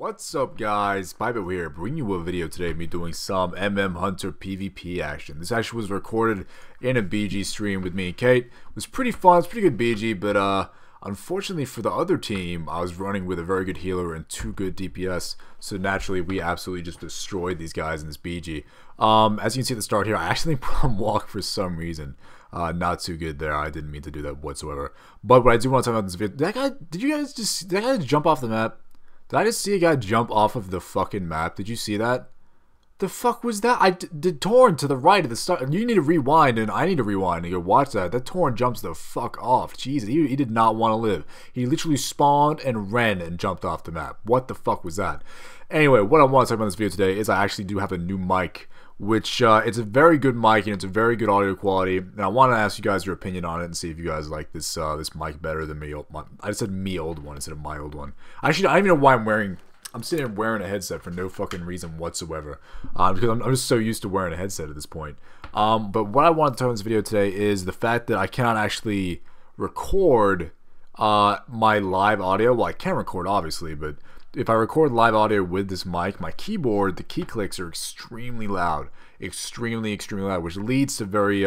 What's up guys, Pypo here, bringing you a video today of me doing some Hunter PvP action. This actually was recorded in a BG stream with me and Kate. It was pretty fun, it's pretty good BG, but unfortunately for the other team, I was running with a very good healer and 2 good DPS, so naturally we absolutely just destroyed these guys in this BG. As you can see at the start here, I actually put on walk for some reason. Not too good there, I didn't mean to do that whatsoever. But what I do want to talk about in this video, did you guys just, did that guy jump off the map? Did I just see a guy jump off of the fucking map? Did you see that? The fuck was that? I did Torn to the right of the start. You need to rewind, and I need to rewind and go watch that. That Torn jumps the fuck off. Jesus, he did not want to live. He literally spawned and ran and jumped off the map. What the fuck was that? Anyway, what I want to talk about in this video today is I actually do have a new mic, which it's a very good mic and it's a very good audio quality. And I want to ask you guys your opinion on it and see if you guys like this this mic better than me. I said me old one instead of my old one. Actually, I don't even know why I'm sitting here wearing a headset for no fucking reason whatsoever. Because I'm just so used to wearing a headset at this point. But what I want to talk about in this video today is the fact that I cannot actually record my live audio. Well, I can record obviously, but if I record live audio with this mic, my keyboard, the key clicks are extremely loud. Extremely loud, which leads to very,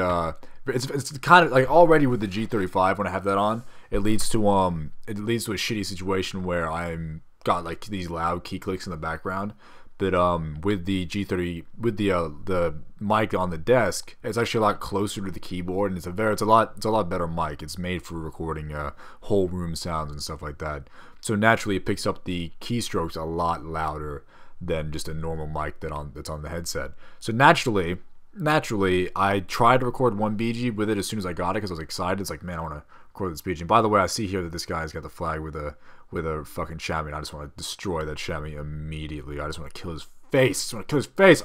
it's kind of like already with the G35 when I have that on, it leads to a shitty situation where I'm got like these loud key clicks in the background. But with the G30, with the mic on the desk, it's actually a lot closer to the keyboard, and it's a lot better mic. It's made for recording whole room sounds and stuff like that. So naturally, it picks up the keystrokes a lot louder than just a normal mic that's on the headset. So naturally, I tried to record one BG with it as soon as I got it because I was excited. It's like, man, I want to record this BG. And by the way, I see here that this guy's got the flag with a fucking chamois. And I just want to destroy that chamois immediately. I just want to kill his face.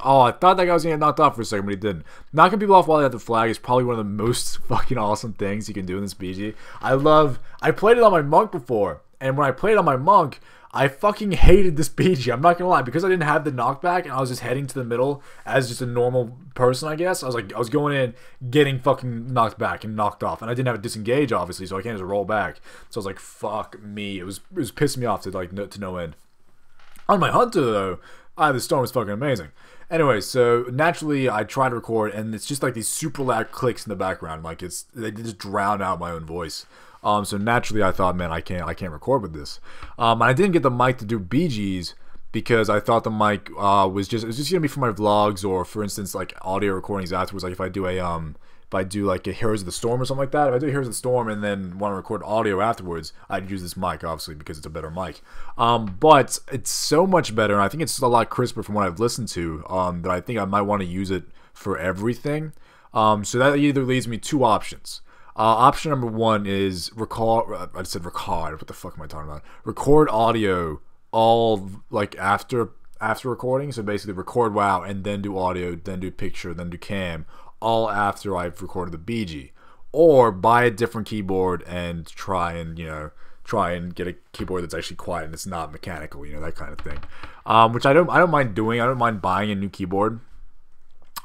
Oh, I thought that guy was gonna get knocked off for a second, but he didn't. Knocking people off while they have the flag is probably one of the most fucking awesome things you can do in this BG. I played it on my monk before, and when I played on my monk, I fucking hated this BG. I'm not gonna lie, because I didn't have the knockback and I was just heading to the middle as just a normal person, I guess. I was going in, getting fucking knocked back and knocked off, and I didn't have a disengage obviously, so I can't just roll back. So I was like, fuck me. It was pissing me off to no end. On my hunter though, the storm was fucking amazing. Anyway, so naturally I try to record, and it's just like these super loud clicks in the background, like they just drown out my own voice. So naturally I thought, man, I can't record with this. And I didn't get the mic to do BGs because I thought the mic was just gonna be for my vlogs, or for instance like audio recordings afterwards. Like if I do like a Heroes of the Storm or something like that. If I do Heroes of the Storm and then want to record audio afterwards, I'd use this mic obviously because it's a better mic. But it's so much better, and I think it's a lot crisper from what I've listened to. That I think I might want to use it for everything. So that either leaves me 2 options. Option number 1 is record. I said record. What the fuck am I talking about? Record audio all like after recording. So basically record WoW and then do audio, then do picture, then do cam, all after I've recorded the BG. Or buy a different keyboard and try and get a keyboard that's actually quiet and it's not mechanical, that kind of thing. Which I don't mind doing. I don't mind buying a new keyboard.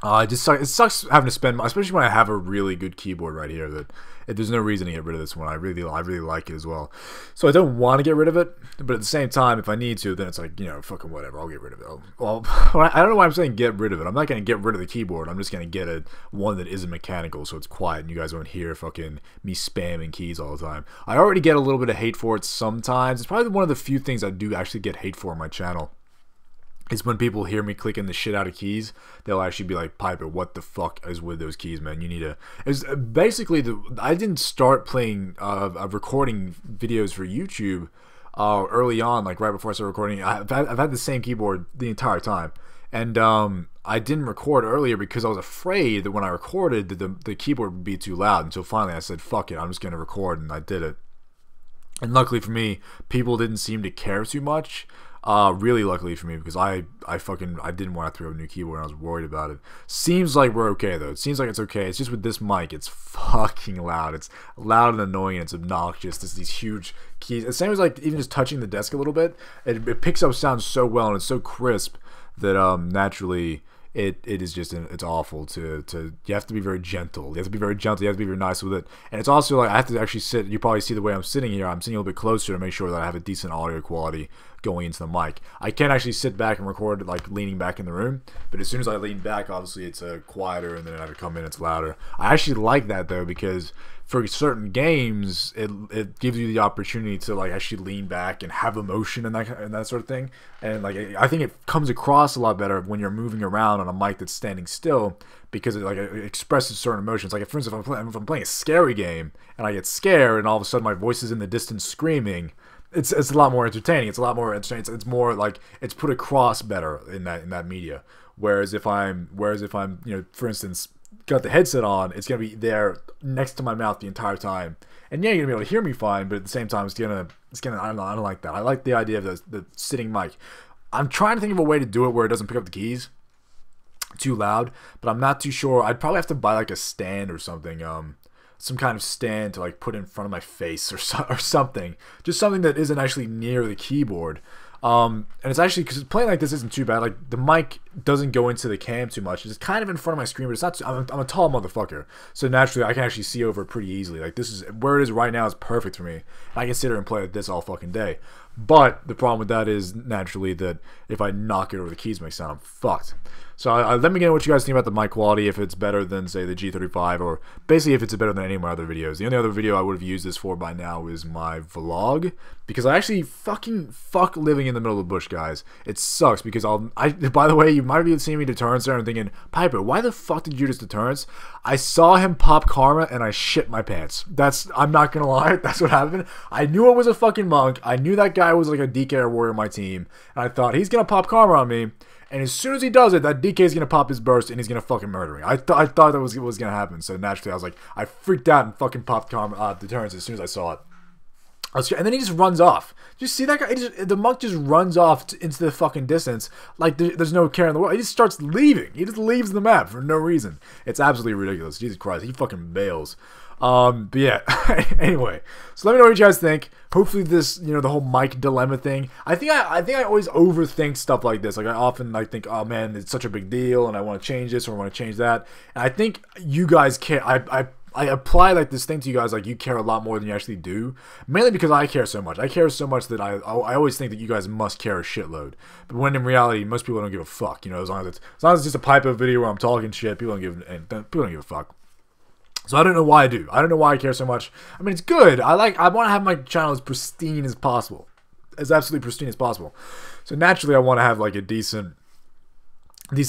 It sucks having to spend, especially when I have a really good keyboard right here, that there's no reason to get rid of this one. I really like it as well. So I don't want to get rid of it, but at the same time, if I need to, then it's like, fucking whatever, I'll get rid of it. Well, I don't know why I'm saying get rid of it. I'm not going to get rid of the keyboard. I'm just going to get one that isn't mechanical, so it's quiet and you guys won't hear fucking me spamming keys all the time. I already get a little bit of hate for it sometimes. It's probably one of the few things I do actually get hate for on my channel. It's when people hear me clicking the shit out of keys, they'll actually be like, Pypo, what the fuck is with those keys, man? You need to... It's basically, I didn't start playing, recording videos for YouTube early on, like right before I started recording. I've had the same keyboard the entire time. And I didn't record earlier because I was afraid that when I recorded, that the keyboard would be too loud. Until finally I said, fuck it, I'm just going to record, and I did it. And luckily for me, people didn't seem to care too much. Really luckily for me, because I didn't want to throw a new keyboard and I was worried about it. Seems like we're okay though. It seems like it's okay. It's just with this mic, it's fucking loud. It's loud and annoying and it's obnoxious. There's these huge keys. It seems like even just touching the desk a little bit, it picks up sound so well and it's so crisp that naturally it is just, it's awful to you have to be very gentle. You have to be very gentle. You have to be very nice with it. And it's also like I have to actually sit. You probably see the way I'm sitting here. I'm sitting a little bit closer to make sure that I have a decent audio quality going into the mic. I can actually sit back and record like leaning back in the room, but as soon as I lean back, obviously it's quieter, and then I come in, it's louder. I actually like that though, because for certain games, it gives you the opportunity to like actually lean back and have emotion and that sort of thing. And like I think it comes across a lot better when you're moving around on a mic that's standing still, because it expresses certain emotions. Like for instance, if I'm playing a scary game and I get scared and all of a sudden my voice is in the distance screaming, it's a lot more entertaining. It's a lot more entertaining. It's more like it's put across better in that media. Whereas if I'm for instance, got the headset on, it's gonna be there next to my mouth the entire time, and yeah, you're gonna be able to hear me fine, but at the same time, it's gonna I don't like that. I like the idea of the sitting mic. I'm trying to think of a way to do it where it doesn't pick up the keys too loud, but I'm not too sure. I'd probably have to buy like a stand or something, some kind of stand to like put in front of my face or something, just something that isn't actually near the keyboard. And it's actually, because playing like this isn't too bad. Like the mic doesn't go into the cam too much. It's kind of in front of my screen, but it's not. I'm a tall motherfucker, so naturally I can actually see over it pretty easily. Like this is where it is right now is perfect for me. I can sit here and play with this all fucking day. But the problem with that is naturally that if I knock it over the keys make sound, I'm fucked. So let me know what you guys think about the mic quality, if it's better than, say, the G35, or basically if it's better than any of my other videos. The only other video I would have used this for by now is my vlog, because I actually fuck living in the middle of the bush, guys. It sucks, because by the way, you might be seeing me deterrence there and thinking, Pypo, why the fuck did you just deterrence? I saw him pop Karma and I shit my pants. I'm not gonna lie, that's what happened. I knew it was a fucking monk. I knew that guy was like a DK warrior on my team, and I thought, he's gonna pop Karma on me. And as soon as he does it, that DK is going to pop his burst and he's going to fucking murder me. I thought that was going to happen. So naturally, I was like, I freaked out and fucking popped deterrence as soon as I saw it. And then he just runs off. Did you see that guy? The monk just runs off into the fucking distance like there's no care in the world. He just starts leaving. He just leaves the map for no reason. It's absolutely ridiculous. Jesus Christ. He fucking bails. But yeah, anyway, so let me know what you guys think. Hopefully this, the whole mic dilemma thing, I think I always overthink stuff like this. Like I often think, oh man, it's such a big deal and I want to change this or I want to change that. And I think you guys care. I apply like this thing to you guys, like you care a lot more than you actually do, mainly because I care so much. I care so much that I always think that you guys must care a shitload. But when in reality, most people don't give a fuck. As long as it's just a Pypo video where I'm talking shit, people don't give a fuck. So I don't know why I do. I don't know why I care so much. I mean, it's good. I want to have my channel as pristine as possible, as absolutely pristine as possible. So naturally, I want to have like a decent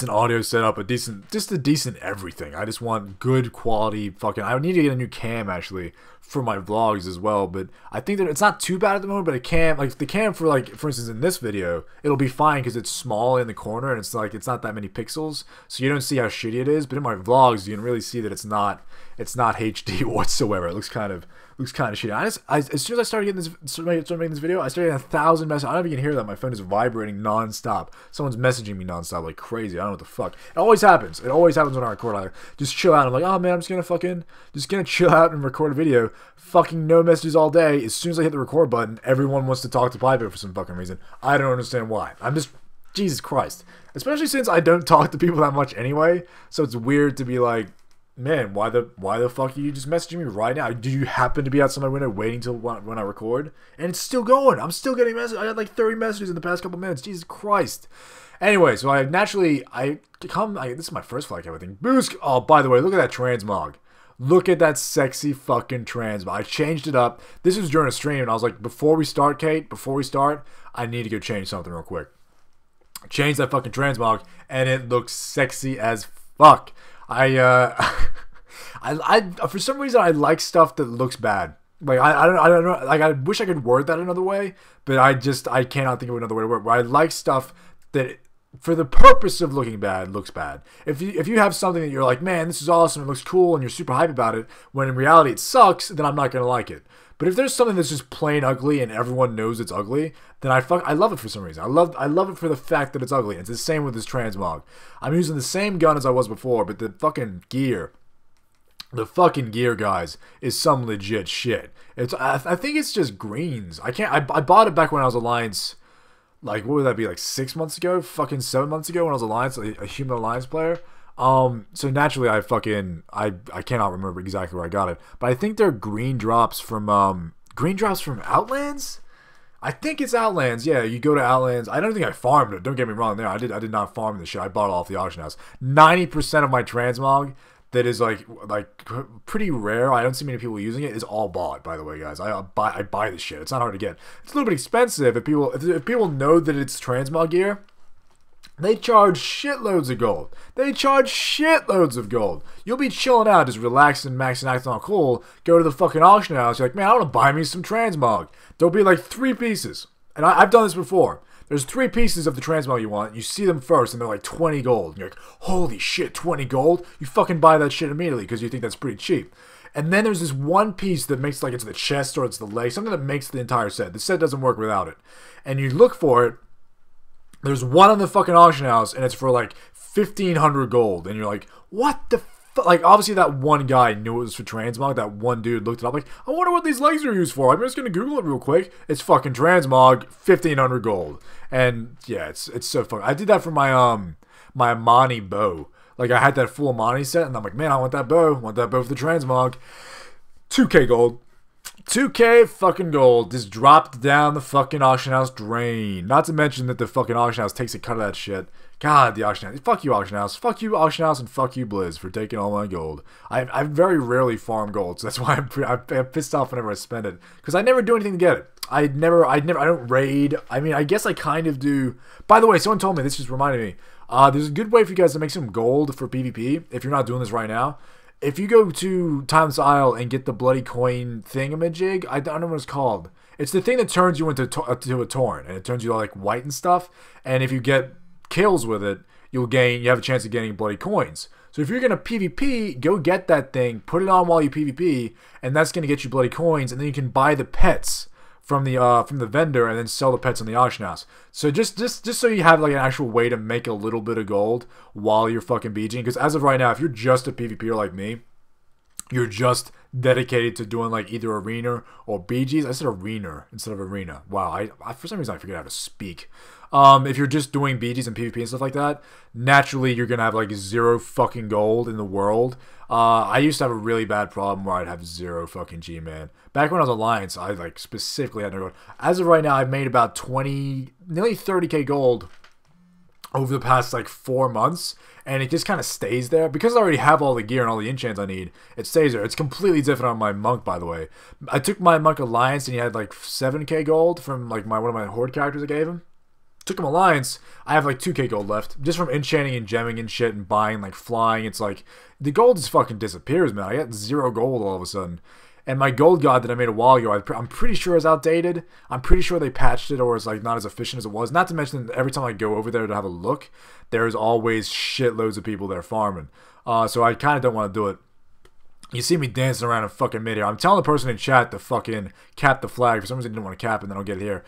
audio setup, just a decent everything. I just want good quality fucking. I need to get a new cam actually for my vlogs as well, but I think that it's not too bad at the moment. But the cam for instance in this video, it'll be fine because it's small in the corner and it's not that many pixels, so you don't see how shitty it is. But in my vlogs, you can really see that it's not HD whatsoever. It looks kind of shitty. As soon as I started making this video, I started getting 1,000 messages. I don't know if you can hear that. My phone is vibrating nonstop. Someone's messaging me nonstop like crazy. I don't know what the fuck. It always happens. It always happens when I record. I just chill out. I'm like, oh man, I'm just gonna chill out and record a video. Fucking no messages all day. As soon as I hit the record button, everyone wants to talk to Pypo for some fucking reason. I don't understand why. Jesus Christ. Especially since I don't talk to people that much anyway. So it's weird to be like, man, why the fuck are you just messaging me right now? Do you happen to be outside my window waiting till when I record? And it's still going. I'm still getting messages. I had like 30 messages in the past couple minutes. Jesus Christ. Anyway, so this is my first flag cam, I think. Boost. Oh, by the way, look at that transmog. Look at that sexy fucking transmog. I changed it up. This was during a stream, and I was like, before we start, Kate, I need to go change something real quick. Change that fucking transmog, and it looks sexy as fuck. I for some reason I like stuff that looks bad. Like I don't know. Like I wish I could word that another way, but I cannot think of another way to word it. Where I like stuff that, for the purpose of looking bad, looks bad. If you have something that you're like, man, this is awesome, it looks cool, and you're super hype about it, when in reality it sucks, then I'm not gonna like it. But if there's something that's just plain ugly and everyone knows it's ugly, then I love it for some reason. I love it for the fact that it's ugly. It's the same with this transmog. I'm using the same gun as I was before, but the fucking gear, guys, is some legit shit. I think it's just greens. I bought it back when I was Alliance. Like, what would that be, like 6 months ago? Fucking 7 months ago when I was Alliance, a human Alliance player. So naturally I cannot remember exactly where I got it, but I think they're green drops from Outlands. I think it's Outlands. Yeah, you go to Outlands. I don't think I farmed it. Don't get me wrong there. I did not farm this shit. I bought it off the auction house. 90% of my transmog that is like pretty rare. I don't see many people using it. Is all bought, by the way, guys. I buy this shit. It's not hard to get. It's a little bit expensive if people know that it's transmog gear. They charge shitloads of gold. They charge shitloads of gold. You'll be chilling out, just relaxing, maxing, acting all cool. Go to the fucking auction house. You're like, man, I want to buy me some transmog. There'll be like 3 pieces. And I've done this before. There's 3 pieces of the transmog you want. You see them first, and they're like 20 gold. And you're like, holy shit, 20 gold? You fucking buy that shit immediately because you think that's pretty cheap. And then there's this one piece that makes like it's the chest or it's the leg. Something that makes the entire set. The set doesn't work without it. And you look for it. There's one on the fucking auction house, and it's for like 1,500 gold. And you're like, what the fuck? Like, obviously that one guy knew it was for transmog. That one dude looked it up like, I wonder what these legs are used for. I'm just going to Google it real quick. It's fucking transmog, 1,500 gold. And yeah, it's so fun. I did that for my my Amani bow. Like, I had that full Amani set, and I'm like, man, I want that bow. I want that bow for the transmog. 2K gold. 2K fucking gold just dropped down the fucking auction house drain. Not to mention that the fucking auction house takes a cut of that shit. God, the auction house. Fuck you, auction house. Fuck you, auction house, and fuck you, Blizz, for taking all my gold. I very rarely farm gold, so that's why I'm pissed off whenever I spend it. Because I never do anything to get it. I don't raid. I mean, I guess I kind of do. By the way, someone told me, this just reminded me. There's a good way for you guys to make some gold for PvP, if you're not doing this right now. If you go to Timeless Isle and get the bloody coin thingamajig, I don't know what it's called. It's the thing that turns you into a Torn, and it turns you all like white and stuff. And if you get kills with it, you have a chance of getting bloody coins. So if you're gonna PvP, go get that thing, put it on while you PvP, and that's gonna get you bloody coins. And then you can buy the pets from the vendor and then sell the pets in the auction house. So just so you have like an actual way to make a little bit of gold while you're fucking BGing. Because as of right now, if you're just a PvPer like me, you're just dedicated to doing like either arena or BGs. I said arena instead of arena. Wow, I for some reason I forget how to speak. If you're just doing BGs and PvP and stuff like that, naturally you're gonna have like 0 fucking gold in the world. I used to have a really bad problem where I'd have 0 fucking G, man. Back when I was Alliance, I like specifically had no gold. As of right now, I've made about 20, nearly 30k gold over the past like 4 months, and it just kind of stays there because I already have all the gear and all the enchants I need. It stays there. It's completely different on my monk, by the way. I took my monk Alliance and he had like 7k gold from like one of my horde characters I gave him. Took him Alliance, I have like 2k gold left just from enchanting and gemming and shit and buying like flying. It's like the gold just fucking disappears, man. I got 0 gold all of a sudden. And my gold god that I made a while ago, I'm pretty sure is outdated. I'm pretty sure they patched it or it's like not as efficient as it was. Not to mention every time I go over there to have a look, there's always shitloads of people there farming. So I kind of don't want to do it. You see me dancing around in fucking mid here. I'm telling the person in chat to fucking cap the flag. For some reason, I didn't want to cap it, and then I'll get it here.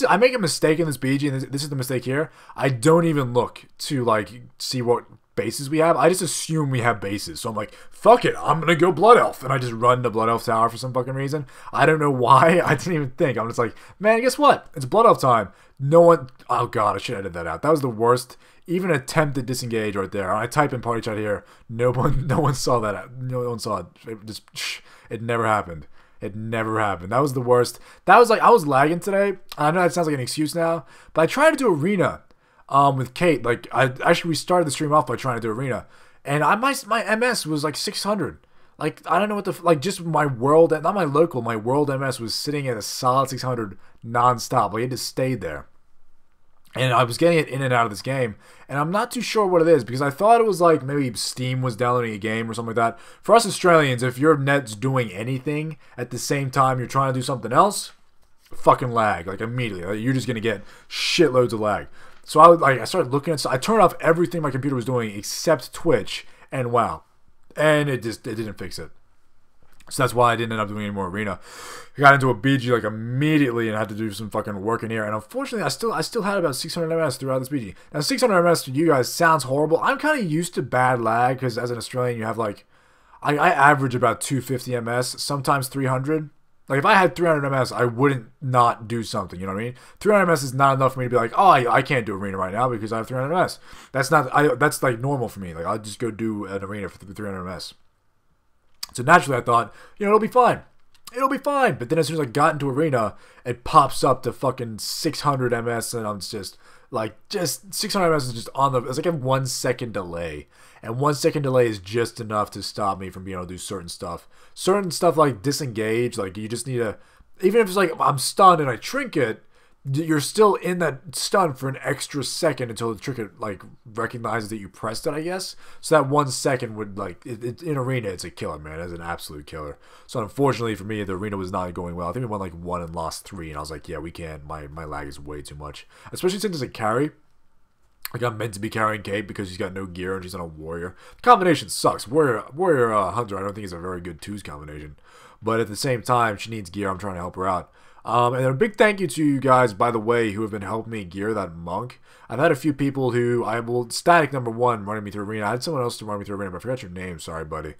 I make a mistake in this BG, and this is the mistake here. I don't even look to, like, see what bases we have. I just assume we have bases. So I'm like, fuck it, I'm going to go Blood Elf. And I just run to Blood Elf Tower for some fucking reason. I don't know why. I didn't even think. I'm just like, man, guess what? It's Blood Elf time. No one... Oh, God, I should have edited that out. That was the worst... Even attempt to disengage right there. I type in party chat here. No one saw that. No one saw it. It never happened. It never happened. That was the worst. That was like, I was lagging today. I know that sounds like an excuse now, but I tried to do arena with Kate. Like, we started the stream off by trying to do arena, and my MS was like 600. Like, I don't know what like just my world, not my local, my world MS was sitting at a solid 600 non-stop. Like, it just stayed there. And I was getting it in and out of this game. And I'm not too sure what it is. Because I thought it was like maybe Steam was downloading a game or something like that. For us Australians, if your net's doing anything at the same time you're trying to do something else, fucking lag. Like immediately. Like, you're just going to get shitloads of lag. So I started looking at... I turned off everything my computer was doing except Twitch. And wow. And it didn't fix it. So that's why I didn't end up doing any more arena. I got into a BG like immediately and had to do some fucking work in here. And unfortunately, I still had about 600 MS throughout this BG. Now 600 MS to you guys sounds horrible. I'm kind of used to bad lag because as an Australian, you have like I average about 250 MS, sometimes 300. Like if I had 300 MS, I wouldn't not do something. You know what I mean? 300 MS is not enough for me to be like, oh, I can't do arena right now because I have 300 MS. That's not. That's like normal for me. Like I'll just go do an arena for 300 MS. So naturally, I thought, you know, it'll be fine. it'll be fine. But then as soon as I got into arena, it pops up to fucking 600 ms, and I'm just 600 ms is just on the. It's like a 1 second delay, and 1 second delay is just enough to stop me from being able to do certain stuff. Certain stuff like disengage, like you just need to. Even if it's like I'm stunned and I trinket, you're still in that stun for an extra second until the trinket like recognizes that you pressed it, I guess. So that 1 second would like in arena, it's a killer, man. It's an absolute killer. So unfortunately for me, the arena was not going well. I think we won like 1 and lost 3, and I was like, yeah, we can't. My lag is way too much, especially since it's a carry. Like I'm meant to be carrying Kate because she's got no gear and she's on a warrior. The combination sucks. Warrior Hunter, I don't think is a very good twos combination. But at the same time, she needs gear. I'm trying to help her out. And a big thank you to you guys, by the way, who have been helping me gear that monk. I've had a few people who Static #1 running me through arena. I had someone else to run me through arena, but I forgot your name. Sorry, buddy.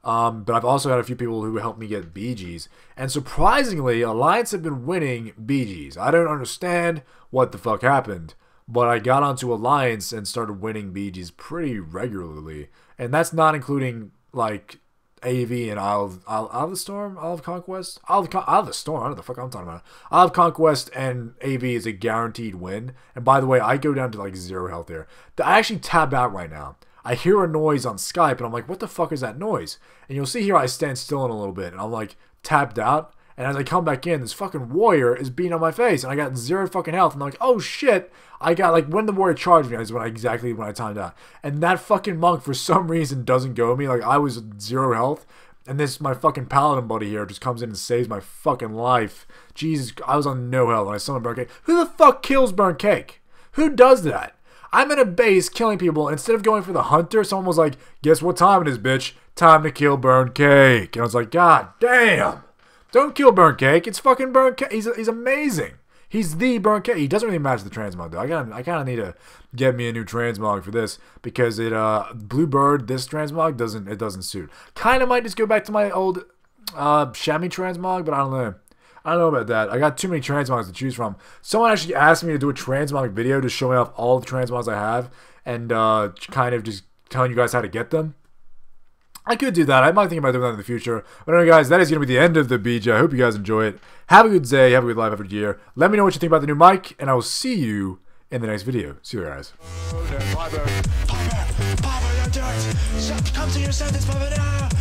But I've also had a few people who helped me get BGs. And surprisingly, Alliance have been winning BGs. I don't understand what the fuck happened. But I got onto Alliance and started winning BGs pretty regularly. And that's not including, like, AV and Isle of the Storm? Isle of Conquest? Isle of the Storm, I don't know what the fuck I'm talking about. Isle of Conquest and AV is a guaranteed win. And by the way, I go down to, like, 0 health there. I actually tab out right now. I hear a noise on Skype, and I'm like, what the fuck is that noise? And you'll see here I stand still in a little bit, and I'm, like, tapped out. And as I come back in, this fucking warrior is beating on my face. And I got 0 fucking health. And I'm like, oh shit. I got, like, when the warrior charged me is exactly when I timed out. And that fucking monk, for some reason, doesn't go me. Like, I was 0 health. And my fucking paladin buddy here just comes in and saves my fucking life. Jesus, I was on no health when I summoned Burnt Cake. Who the fuck kills Burnt Cake? Who does that? I'm in a base killing people. And instead of going for the hunter, someone was like, guess what time it is, bitch? Time to kill Burnt Cake. And I was like, God damn. Don't kill Burnt Cake. It's fucking Burnt Cake. He's amazing. He's the Burnt Cake. He doesn't really match the Transmog though. I kind of need to get me a new Transmog for this because Bluebird, this Transmog doesn't suit. Kind of might just go back to my old Chamois Transmog, but I don't know. I don't know about that. I got too many Transmogs to choose from. Someone actually asked me to do a Transmog video just showing off all the Transmogs I have and kind of just telling you guys how to get them. I could do that. I might think about doing that in the future. But anyway, guys, that is going to be the end of the BJ. I hope you guys enjoy it. Have a good day. Have a good life every year. Let me know what you think about the new mic, and I will see you in the next video. See you guys. Pypo, don't do it. Come to your senses, Pypo now.